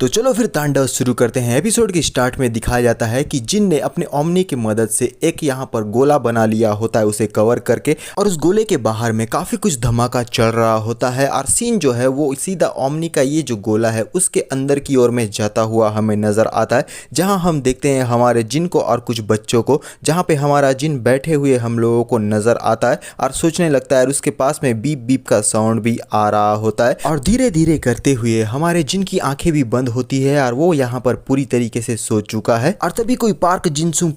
तो चलो फिर तांडव शुरू करते हैं। एपिसोड के स्टार्ट में दिखाया जाता है कि जिन ने अपने ओमनी की मदद से एक यहाँ पर गोला बना लिया होता है उसे कवर करके, और उस गोले के बाहर में काफी कुछ धमाका चल रहा होता है। और सीन जो है वो सीधा ओमनी का ये जो गोला है उसके अंदर की ओर में जाता हुआ हमें नजर आता है, जहाँ हम देखते हैं हमारे जिन को और कुछ बच्चों को, जहाँ पे हमारा जिन बैठे हुए हम लोगों को नजर आता है और सोचने लगता है। और उसके पास में बीप बीप का साउंड भी आ रहा होता है और धीरे धीरे करते हुए हमारे जिन की आंखें भी बंद होती है और वो यहाँ पर पूरी तरीके से सो चुका है। और तभी कोई पार्क जिनसुंग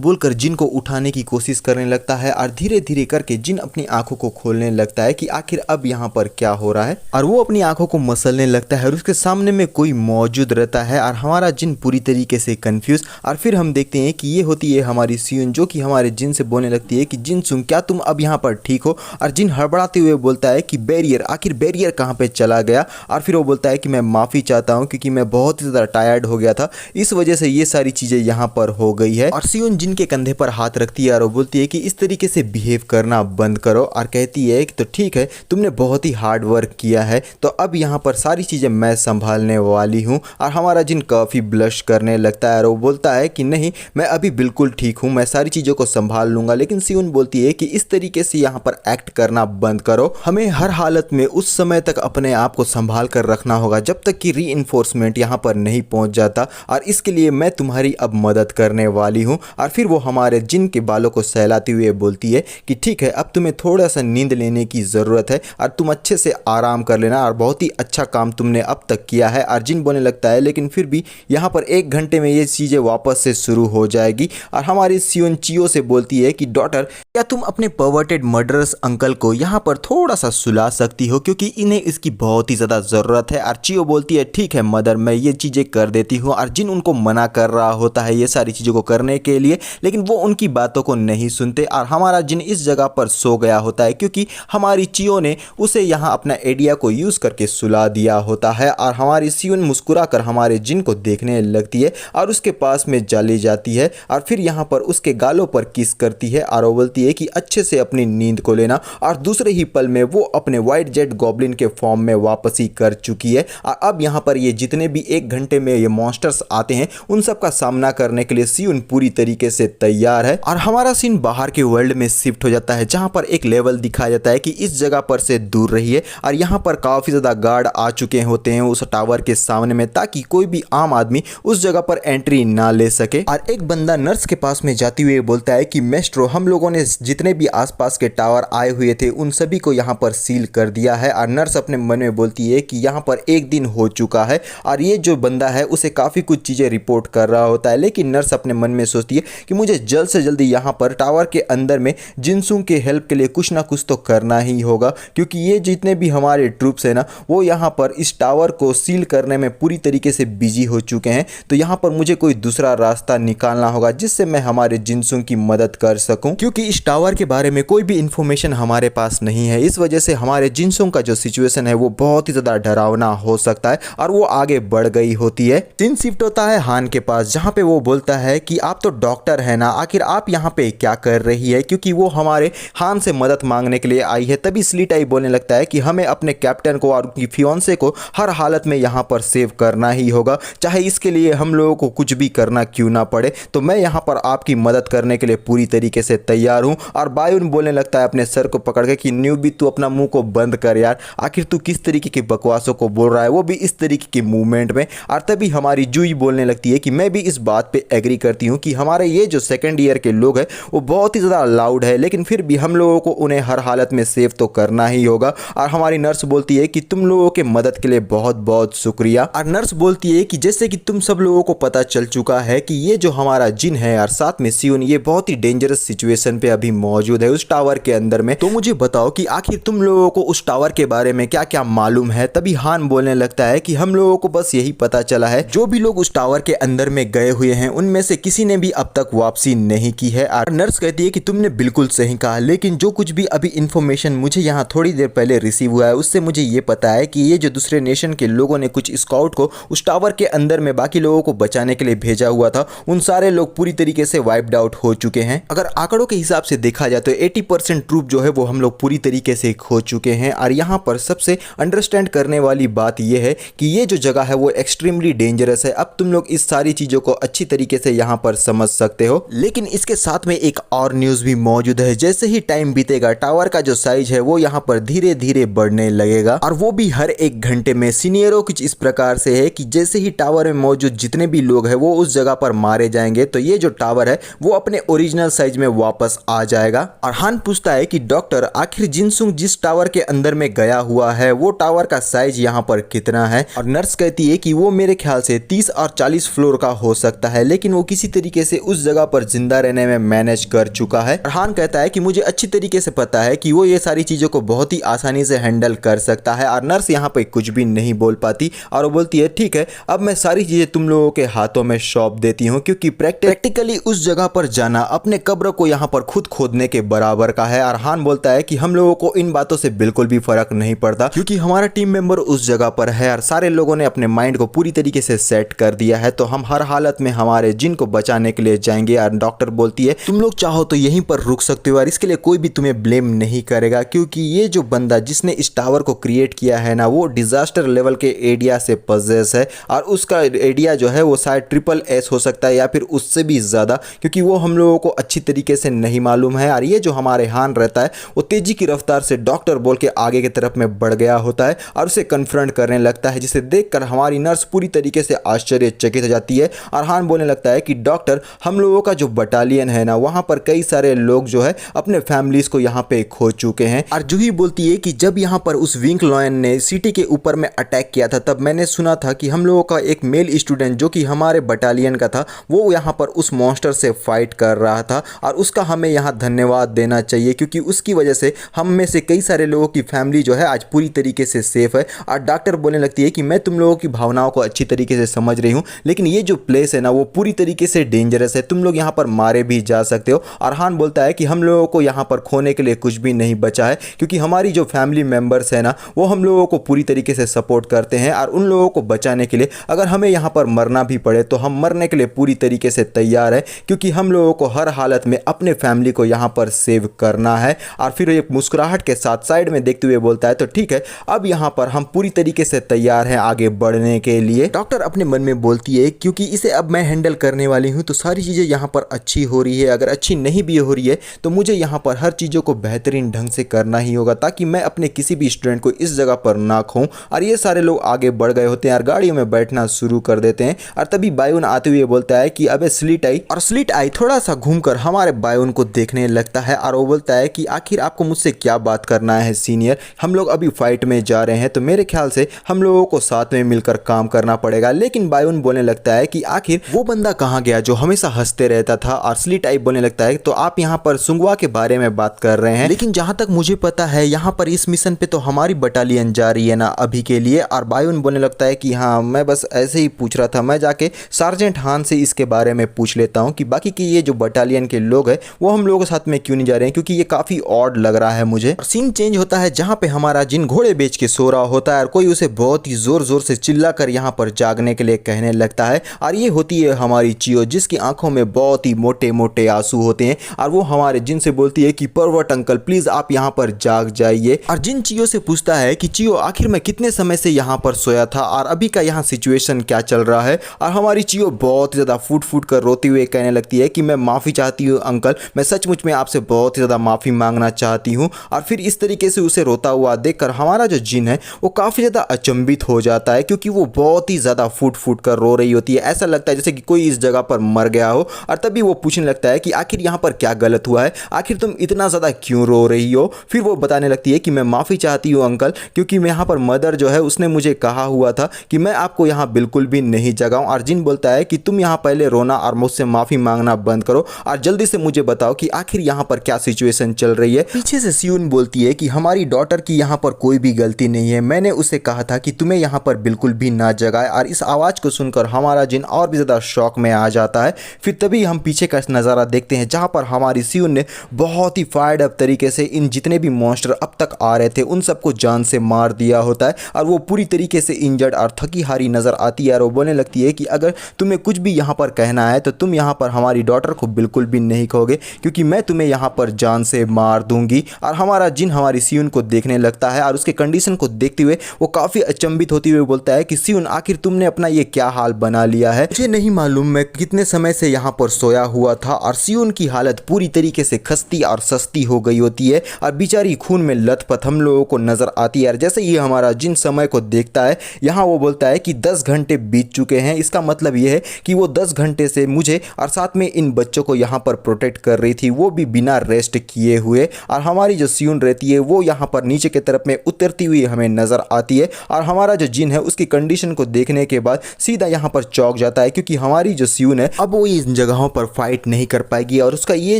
बोलकर जिन को उठाने की कोशिश करने लगता है और धीरे धीरे करके जिन अपनी आंखों को खोलने लगता है कि आखिर अब यहाँ पर क्या हो रहा है। और वो अपनी आंखों को मसलने लगता है और उसके सामने में कोई मौजूद रहता है और हमारा जिन पूरी तरीके से कंफ्यूज। और फिर हम देखते हैं कि ये होती है हमारी सियुन, जो कि हमारे जिन से बोलने लगती है कि जिनसुंग क्या तुम अब यहाँ पर ठीक हो। और जिन हड़बड़ाते हुए बोलता है कि बैरियर, आखिर बैरियर कहाँ पे चला गया। और फिर वो बोलता है कि मैं माफ़ी चाहता हूँ क्योंकि मैं बहुत ही ज़्यादा टायर्ड हो गया था, इस वजह से ये सारी चीज़ें यहाँ पर हो गई है। और सियुन जिन के कंधे पर हाथ रखती है और वो बोलती है कि इस तरीके से बिहेव करना बंद करो, और कहती है कि तो ठीक है, तुमने बहुत ही हार्ड वर्क किया है, तो अब यहाँ पर सारी चीज़ें मैं संभालने वाली हूँ। और हमारा जिन काफ़ी ब्लश करने लगता है और वो बोलता है कि नहीं, मैं अभी बिल्कुल ठीक हूँ, मैं सारी चीज़ों को संभाल लूँगा। लेकिन सियुन बोलती है कि इस तरीके से यहाँ पर एक्ट करना बंद करो, हमें हर हालत में उस समय तक अपने आप को संभाल कर रखना होगा जब तक कि रीइंफोर्समेंट यहाँ पर नहीं पहुँच जाता, और इसके लिए मैं तुम्हारी अब मदद करने वाली हूँ। और फिर वो हमारे जिन के बालों को सहलाते हुए बोलती है कि ठीक है, अब तुम्हें थोड़ा सा नींद लेने की ज़रूरत है और तुम अच्छे से आराम कर लेना, और बहुत ही अच्छा काम तुमने अब तक किया है। और जिन बोलने लगता है लेकिन फिर भी यहाँ पर 1 घंटे में ये चीज़ें वापस से शुरू हो जाएगी। और हमारी सियुन चियो से बोलती है कि डॉटर, क्या तुम अपने परवर्टेड मर्डरस अंकल को यहाँ पर थोड़ा सा सुला सकती हो, क्योंकि इन्हें इसकी बहुत ही ज़्यादा ज़रूरत है। और चियो बोलती है ठीक है मदर, मैं ये चीज़ें कर देती हूँ। और जिन उनको मना कर रहा होता है ये सारी चीज़ों को करने के लिए, लेकिन वो उनकी बातों को नहीं सुनते। और हमारा जिन इस जगह पर सो गया होता है क्योंकि हमारी चियो ने उसे यहाँ अपना आइडिया को यूज़ करके सुला दिया होता है। और हमारी सियुन मुस्कुरा कर हमारे जिन को देखने लगती है और उसके पास में चली जाती है और फिर यहाँ पर उसके गालों पर किस करती है और वो बोलती है कि अच्छे से अपनी नींद को लेना। और दूसरे ही पल में वो अपने व्हाइट जेट गॉब्लिन के फॉर्म में वापसी कर चुकी है। और अब यहाँ पर ये जितने भी 1 घंटे में ये मॉन्स्टर्स आते हैं उन सब का सामना करने के लिए सियुन पूरी तरीके से तैयार है। और हमारा सीन बाहर के वर्ल्ड में शिफ्ट हो जाता है, जहाँ पर एक लेवल दिखाया जाता है कि इस जगह पर से दूर रहिए। और यहाँ पर काफ़ी ज़्यादा गार्ड आ चुके होते हैं उस टावर के सामने में, ताकि कोई भी आम आदमी उस जगह पर एंट्री ना ले सके। और एक बंदा नर्स के पास में जाते हुए बोलता है कि मेस्ट्रो, हम लोगों ने जितने भी आसपास के टावर आए हुए थे उन सभी को यहाँ पर सील कर दिया है। और नर्स अपने मन में बोलती है कि यहाँ पर 1 दिन हो चुका है और ये जो बंदा है उसे काफ़ी कुछ चीज़ें रिपोर्ट कर रहा होता है। लेकिन नर्स अपने मन में सोचती है कि मुझे जल्द से जल्दी यहाँ पर टावर के अंदर में जिनसुंग के हेल्प के लिए कुछ ना कुछ तो करना ही होगा, क्योंकि ये जितने भी हमारे ट्रूप्स हैं ना वो यहाँ पर इस टावर को सील करने में पूरी तरीके से बिजी हो चुके हैं। तो यहाँ पर मुझे कोई दूसरा रास्ता निकालना होगा जिससे मैं हमारे जिनसुंग की मदद कर सकूं, क्योंकि इस टावर के बारे में कोई भी इंफॉर्मेशन हमारे पास नहीं है। इस वजह से हमारे जिनसुंग का जो सिचुएशन है वो बहुत ही ज़्यादा डरावना हो सकता है और वो आगे बढ़ गई होती है। सीन शिफ्ट होता है हान के पास, जहाँ पे वो बोलता है कि आप तो डॉक्टर है ना, आखिर आप यहाँ पे क्या कर रही है, क्योंकि वो हमारे हान से मदद मांगने के लिए आई है। तभी स्लीटाई बोलने लगता है कि हमें अपने कैप्टन को और उनकी फियोंसे को हर हालत में यहाँ पर सेव करना ही होगा, चाहे इसके लिए हम लोगों को कुछ भी करना क्यों ना पड़े। तो मैं यहाँ पर आपकी मदद करने के लिए पूरी तरीके से तैयार हूँ। और बायुन बोलने लगता है अपने सर को पकड़ के कि न्यूबी, तू अपना मुंह को बंद कर यार, आखिर तू किस तरीके की बकवासों को बोल रहा है, वो भी इस तरीके के मूवमेंट में। और तभी हमारी जुई बोलने लगती है कि मैं भी इस बात पे एग्री करती हूँ कि हमारे ये जो 2nd ईयर के लोग हैं वो बहुत ही ज़्यादा लाउड है, लेकिन फिर भी हम लोगों को उन्हें हर हालत में सेव तो करना ही होगा। और हमारी नर्स बोलती है कि तुम लोगों के मदद के लिए बहुत बहुत शुक्रिया। और नर्स बोलती है कि जैसे कि तुम सब लोगों को पता चल चुका है कि ये जो हमारा जिन है और साथ में सियुन, ये बहुत ही डेंजरस सिचुएशन पे अभी मौजूद है उस टावर के अंदर में। तो मुझे बताओ कि आखिर तुम लोगों को उस टावर के बारे में क्या क्या मालूम है। तभी हान बोलने लगता है कि हम लोगों को बस यही पता चला है, जो भी लोग उस टावर के अंदर में गए हुए हैं उनमें से किसी ने भी अब तक वापसी नहीं की है। और नर्स कहती है कि तुमने बिल्कुल सही कहा, लेकिन जो कुछ भी अभी इंफॉर्मेशन मुझे यहाँ थोड़ी देर पहले रिसीव हुआ है उससे मुझे ये पता है कि ये जो दूसरे नेशन के लोगों ने कुछ स्काउट को उस टावर के अंदर में बाकी लोगों को बचाने के लिए भेजा हुआ था, उन सारे लोग पूरी तरीके से वाइप्ड आउट हो चुके हैं। अगर आंकड़ों के हिसाब से देखा जाए तो 80% ट्रूप जो है वो हम लोग पूरी तरीके से खो चुके हैं। और यहाँ पर सबसे अंडरस्टैंड करने वाली बात यह है कि ये जो जगह है वो एक्सट्रीमली डेंजरस है। अब तुम लोग इस सारी चीजों को अच्छी तरीके से यहाँ पर समझ सकते हो। लेकिन इसके साथ में एक और न्यूज भी मौजूद है। जैसे ही टाइम बीतेगा टावर का जो साइज है वो यहाँ पर धीरे धीरे बढ़ने लगेगा, और वो भी हर एक घंटे में। सीनियरों कुछ इस प्रकार से है कि जैसे ही टावर में मौजूद जितने भी लोग हैं वो उस जगह पर मारे जाएंगे तो ये जो टावर है वो अपने ओरिजिनल साइज में वापस आ जाएगा। और हान पूछता है कि डॉक्टर, आखिर जिनसुंग जिस टावर के अंदर में गया हुआ है वो टावर का साइज यहाँ पर कितना है? और नर्स कहती है कि वो मेरे ख्याल से 30 और 40 फ्लोर का हो सकता है, लेकिन वो किसी तरीके से उस जगह पर जिंदा रहने में मैनेज कर चुका है। और हान कहता है कि मुझे अच्छी तरीके से पता है कि वो ये सारी चीजों को बहुत ही आसानी से हैंडल कर सकता है। और नर्स यहाँ पे कुछ भी नहीं बोल पाती और वो बोलती है ठीक है, अब मैं सारी चीजें तुम लोगों के हाथों में सौंप देती हूँ, क्योंकि प्रैक्टिकली उस जगह पर जाना अपने कब्र को यहाँ पर खुद खोदने के बराबर का है। और हान बोलता है कि हम लोगों को इन बातों से बिल्कुल भी फर्क नहीं पड़ता, क्योंकि हमारा टीम मेंबर उस जगह पर है और सारे लोगों ने अपने माइंड को पूरी तरीके से सेट कर दिया है, तो हम हर हालत में हमारे जिन को बचाने के लिए जाएंगे। और डॉक्टर बोलती है तुम लोग चाहो तो यहीं पर रुक सकते हो और इसके लिए कोई भी तुम्हें ब्लेम नहीं करेगा, क्योंकि ये जो बंदा जिसने इस टावर को क्रिएट किया है ना, वो डिजास्टर लेवल के एरिया से पजेस है। और उसका एरिया जो है वो शायद SSS हो सकता है या फिर उससे भी ज्यादा, क्योंकि वो हम लोगों को अच्छी तरीके से नहीं मालूम है। और ये जो हमारे हान रहता है वो तेजी की रफ्तार से डॉक्टर बोल के आगे की तरफ में बढ़ गया होता है और उसे कन्फ्रंट करने लगता है, जिसे देखकर हमारी नर्स पूरी तरीके से आश्चर्यचकित हो जाती है। और हान बोलने लगता है कि डॉक्टर, हम लोगों का जो बटालियन है ना, वहां पर कई सारे लोग जो है अपने फैमिलीज को यहाँ पे खो चुके हैं। और जूही बोलती है कि जब यहाँ पर उस विंक लॉयन ने सिटी के ऊपर में अटैक किया था तब मैंने सुना था कि हम लोगों का एक मेल स्टूडेंट जो कि हमारे बटालियन का था वो यहाँ पर उस मॉन्स्टर से फाइट कर रहा था, और उसका हमें यहाँ धन्यवाद देना चाहिए, क्योंकि उसकी वजह से हम में से कई सारे लोगों की फैमिली जो है आज पूरी तरीके से सेफ है। और डॉक्टर बोलने लगती है कि मैं तुम लोगों की भावनाओं को अच्छी तरीके से समझ रही हूँ, लेकिन ये जो प्लेस है ना वो पूरी तरीके से डेंजरस है, तुम लोग यहाँ पर मारे भी जा सकते हो। और हान बोलता है कि हम लोगों को यहाँ पर खोने के लिए कुछ भी नहीं बचा है, क्योंकि हमारी जो फैमिली मेंबर्स है ना वो हम लोगों को पूरी तरीके से सपोर्ट करते हैं, और उन लोगों को बचाने के लिए अगर हमें यहाँ पर मरना भी पड़े तो हम मरने के लिए पूरी तरीके से तैयार है, क्योंकि हम लोगों को हर हालत में अपने फैमिली को यहाँ पर सेव करना है। और फिर एक मुस्कुराहट के साथ साइड में देखते हुए बोलता है तो ठीक है, अब यहाँ पर हम पूरी तरीके से तैयार हैं आगे बढ़ने के लिए। डॉक्टर अपने मन में बोलती है क्योंकि इसे अब मैं हैंडल करने वाली हूँ तो सारी चीज़ें यहाँ पर अच्छी हो रही है, अगर अच्छी नहीं भी हो रही है तो मुझे यहाँ पर हर चीज़ों को बेहतरीन ढंग से करना ही होगा, ताकि मैं अपने किसी भी स्टूडेंट को इस जगह पर ना खोऊं। और ये सारे लोग आगे बढ़ गए होते हैं और गाड़ियों में बैठना शुरू कर देते हैं। और तभी बायोन आते हुए बोलता है कि अबे स्लिट आई, और स्लिट आई थोड़ा सा घूमकर हमारे बायोन को देखने लगता है और वो बोलता है कि आखिर आपको मुझसे क्या बात करना है सीनियर, हम लोग अभी फाइट में जा रहे हैं तो मेरे ख्याल से हम लोगों को साथ में मिलकर काम करना पड़ेगा। लेकिन बायोन बोलने लगता है कि आखिर वो बंदा कहाँ गया जो हमेशा हंसते रहता था। और स्लिट आई बोलने लगता है तो आप यहाँ पर सुंगवा के बारे में बात कर रहे हैं, लेकिन जहां तक मुझे पता है यहाँ पर इस मिशन पे तो हमारी बटालियन जा रही है ना अभी के लिए। और बायोन बोलने लगता है कि हाँ, मैं बस ऐसे ही पूछ रहा था, मैं जाके सार्जेंट हान से इसके बारे में पूछ लेता हूँ कि बाकी की ये जो बटालियन के लोग हैं वो हम लोगों के साथ में क्यों नहीं जा रहे हैं, क्योंकि ये काफी ऑड लग रहा है मुझे। सीन चेंज होता है जहाँ पे हमारा जिन घोड़े बेच के सो रहा होता है और कोई उसे बहुत ही जोर जोर से चिल्ला कर यहाँ पर जागने के लिए कहने लगता है। और ये होती है हमारी चियो, जिसकी आंखों में बहुत ही मोटे मोटे आंसू होते हैं, और वो हमारे जिन से बोलती है कि पर्वत अंकल प्लीज आप यहाँ पर जाग जाइए। और जिन चियो से पूछता है कि चियो आखिर मैं कितने समय से यहाँ पर सोया था और अभी का यहाँ सिचुएशन क्या चल रहा है। और हमारी चियो बहुत ज्यादा फूट फूट कर रोती हुए कहने लगती है कि मैं माफी चाहती हूँ अंकल, मैं सचमुच में आपसे बहुत ज्यादा माफी मांगना चाहती हूँ। और फिर इस तरीके से उसे रोता हुआ देखकर हमारा जो जिन है वो काफी ज्यादा अचंभित हो जाता है, क्योंकि वो बहुत ही ज्यादा फूट फूट कर रो रही होती है, ऐसा लगता है जैसे कि कोई इस जगह पर मर गया हो। और तभी वो पूछने लगता है कि आखिर यहाँ पर क्या गलत हुआ है, आखिर तुम इतना ज्यादा क्यों रो रही हो। फिर वो बताने लगती है कि मैं माफी चाहती हूँ अंकल, क्योंकि मैं यहाँ पर मदर जो है उसने मुझे कहा हुआ था कि मैं आपको यहाँ बिल्कुल भी नहीं जगाऊं। और जिन बोलता है कि तुम यहाँ पहले रोना और मुझसे माफी मांगना बंद करो और जल्दी से मुझे बताओ कि आखिर यहाँ पर क्या सिचुएशन चल रही है। पीछे से सियून बोलती है कि हमारी डॉटर की यहाँ पर कोई भी गलती नहीं है, मैंने उसे कहा था कि तुम्हें यहाँ पर बिल्कुल भी ना जगाए। और इस आवाज को सुनकर हमारा जिन और भी ज्यादा शौक में आ जाता है। फिर तभी हम पीछे का नजारा देखते हैं जहां पर हमारी सियून ने बहुत ही फायर्ड अप तरीके से इन जितने भी मॉन्स्टर अब तक आ रहे थे उन सबको जान से मार दिया होता है, और वो पूरी तरीके से इंजर्ड और थकी हारी नजर आती है। और वो बोलने लगती है कि अगर तुम्हें कुछ भी यहाँ पर कहना है तो तुम यहाँ पर हमारी डॉटर को बिल्कुल भी नहीं कहोगे, क्योंकि मैं तुम्हें यहाँ पर जान से मार दूंगी। और हमारा जिन हमारी सियून को देखने लगता है और उसके कंडीशन को देखते हुए वो काफी अचंभित होती हुई बोलता है कि सियुन आखिर तुमने अपना ये क्या हाल बना लिया है, मुझे नहीं मालूम मैं कितने समय से यहाँ पर सोया हुआ था। और सियुन की हालत पूरी तरीके से खस्ती और सस्ती हो गई होती है और बेचारी खून में लथपथ हम लोगों को नजर आती है। जैसे ये हमारा जिन समय को देखता है यहाँ वो बोलता है कि 10 घंटे बीत चुके हैं। इसका मतलब ये है कि वो 10 घंटे से मुझे और साथ में इन बच्चों को यहाँ पर प्रोटेक्ट कर रही थी, वो भी बिना रेस्ट किए हुए। और हमारी जो सियुन रहती है वो यहाँ पर नीचे की तरफ में उतरती हुई हमें नजर आती है। और हमारा जो जिन है उसकी कंडीशन को देखने के बाद सीधा यहाँ पर चौंक जाता है, क्योंकि हमारी जो सियुन है अब वो इन जगहों पर फाइट नहीं कर पाएगी और उसका ये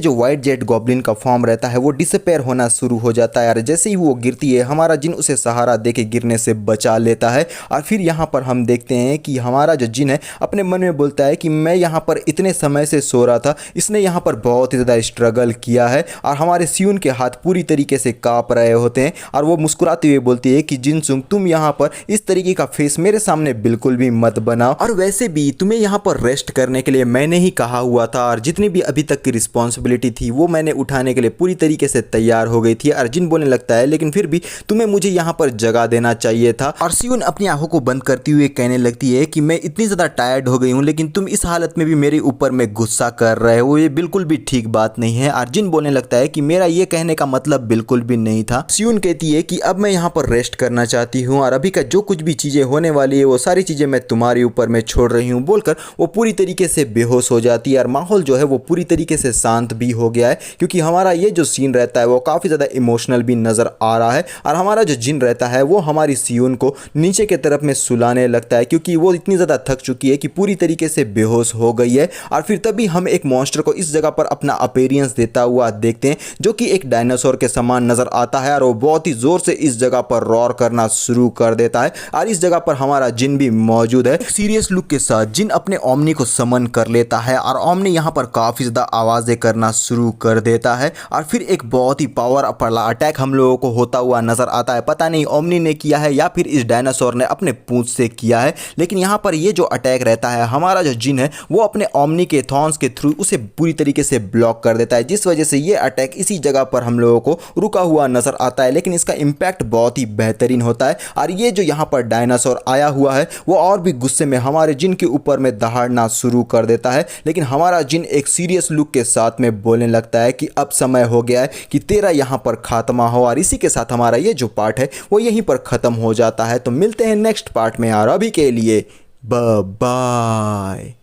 जो व्हाइट जेट गॉब्लिन का फॉर्म रहता है वो डिसअपेयर होना शुरू हो जाता है। और जैसे ही वो गिरती है हमारा जिन उसे सहारा देके गिरने से बचा लेता है। और फिर यहाँ पर हम देखते हैं कि हमारा जो जिन है अपने मन में बोलता है कि मैं यहाँ पर इतने समय से सो रहा था, इसने यहाँ पर बहुत ही ज़्यादा स्ट्रगल किया है। और हमारे सियुन के हाथ पूरी तरीके से काँप रहे होते हैं और वो मुस्कुराते हुए बोलती है कि जिनसुंग तुम यहाँ पर इस तरीके का फेस मेरे सामने बिल्कुल भी मत बनाओ, और वैसे भी तुम्हें यहाँ पर रेस्ट करने के लिए मैंने ही कहा हुआ था और जितनी भी अभी तक की रिस्पॉन्सिबिलिटी थी वो मैंने उठाने के लिए पूरी तरीके से तैयार हो गई थी। अर्जुन बोलने लगता है लेकिन फिर भी तुम्हें मुझे यहाँ पर जगह देना चाहिए था। और सियुन अपनी आंखों को बंद करती हुए कहने लगती है कि मैं इतनी ज़्यादा टायर्ड हो गई हूँ, लेकिन तुम इस हालत में भी मेरे ऊपर में गुस्सा कर रहे हो, ये बिल्कुल भी ठीक बात नहीं है। अर्जुन बोलने लगता है कि मेरा ये कहने का मतलब बिल्कुल भी नहीं था। सियुन कहती है कि अब मैं यहाँ पर रेस्ट करना चाहती हूँ और अभी का जो कुछ भी चीज़ें होने वाली है वो सारी चीज़ें मैं तुम्हारे ऊपर में छोड़ रही हूँ बोलकर वो पूरी तरीके से बेहोश हो जाती है। और माहौल जो है वो पूरी तरीके से शांत भी हो गया है, क्योंकि हमारा ये जो सीन रहता है वो काफ़ी ज़्यादा इमोशनल भी नज़र आ रहा है। और हमारा जो जिन रहता है वो हमारी सियुन को नीचे की तरफ में सुलाने लगता है, क्योंकि वो इतनी ज़्यादा थक चुकी है कि पूरी तरीके से बेहोश हो गई है। और फिर तभी हम एक मॉन्स्टर को इस जगह पर अपना अपीयरेंस देता हुआ देखते हैं, जो कि एक डायनासोर के समान नज़र आता है और वो बहुत ही ज़ोर से इस जगह पर रॉर करना शुरू कर देता है। और इस जगह पर हमारा जिन भी मौजूद है। सीरियस लुक के साथ जिन अपने ओमनी को समन कर लेता है और ओमनी यहाँ पर काफ़ी ज़्यादा आवाज़ें करना शुरू कर देता है। और फिर एक बहुत ही पावर वाला अटैक हम लोगों को होता हुआ नज़र आता है। पता नहीं ओमनी ने किया है या फिर इस डायनासोर ने अपने पूंछ से किया है, लेकिन यहाँ पर ये जो अटैक रहता है हमारा जो जिन है वो अपने ओमनी के थॉर्न्स के थ्रू उसे पूरी तरीके से ब्लॉक कर देता है, जिस वजह से ये अटैक इसी जगह पर हम लोगों को रुका हुआ नज़र आता है। लेकिन इसका इम्पैक्ट बहुत ही बेहतरीन होता है और ये जो यहाँ पर डायनासोर आया हुआ है वो और भी गुस्से में हमारे जिन के ऊपर में दहाड़ना शुरू कर देता है। लेकिन हमारा जिन एक सीरियस लुक के साथ में बोलने लगता है कि अब समय हो गया है कि तेरा यहाँ पर खात्मा हो। और इसी के साथ हमारा ये जो पार्ट है वो यहीं पर ख़त्म हो जाता है। तो मिलते हैं नेक्स्ट पार्ट में यार, अभी के लिए बाय बाय।